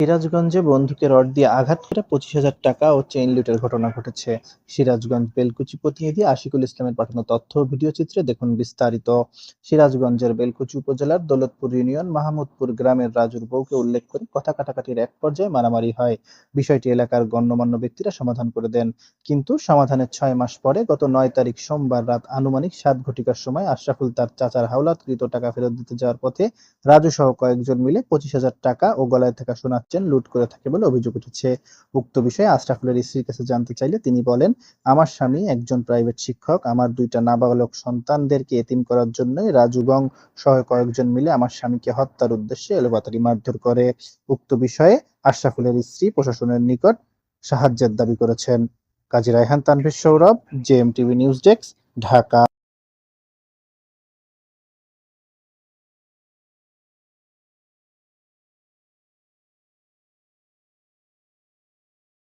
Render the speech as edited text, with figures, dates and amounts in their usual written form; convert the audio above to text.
সিরাজগঞ্জে বন্দুকে রড দিয়ে আঘাত করে ২৫,০০০ টাকা ও চেইন লুটের ঘটনা ঘটেছে। সিরাজগঞ্জ বেলকুচি প্রতিনিধি আশিকুল ইসলামের পাঠানো তথ্য ও ভিডিওচিত্রে দেখুন বিস্তারিত। সিরাজগঞ্জের বেলকুচি উপজেলার দৌলতপুর ইউনিয়ন মাহমুদপুর গ্রামের রাজুর বউকে উল্লেখ করে কথা কাটাকাটির এক পর্যায়ে মারামারি হয়। বিষয়টি এলাকার গণ্যমান্য ব্যক্তিরা সমাধান করে দেন। কিন্তু সমাধানের ৬ মাস পরে গত ৯ তারিখ সোমবার রাত আনুমানিক ৭ ঘটিকার সময় আশরাফুল তার চাচার হাওলাতকৃত টাকা ফেরত দিতে যাওয়ার পথে রাজু সহ কয়েকজন মিলে ২৫,০০০ টাকা ও গলায় থাকা সোনার চেন লুট করে থাকে বলে অভিযোগ উঠেছে। উক্ত বিষয়ে আশরাফুলের স্ত্রীর কাছে জানতে চাইলে তিনি বলেন, আমার স্বামী একজন প্রাইভেট শিক্ষক। আমার ২ টা নাবালক সন্তানদেরকে এতিম করার জন্যই রাজু গং সহ কয়েকজন মিলে আমার স্বামীকে হত্যার উদ্দেশ্যে এলোপাতাড়ি মারধর করে। উক্ত বিষয়ে আশরাফুলের স্ত্রী প্রশাসনের নিকট সাহায্যের দাবি করেছেন। কাজী রায়হান তানভীর সৌরভ, জেএমটিভি নিউজ ডেস্ক, ঢাকা।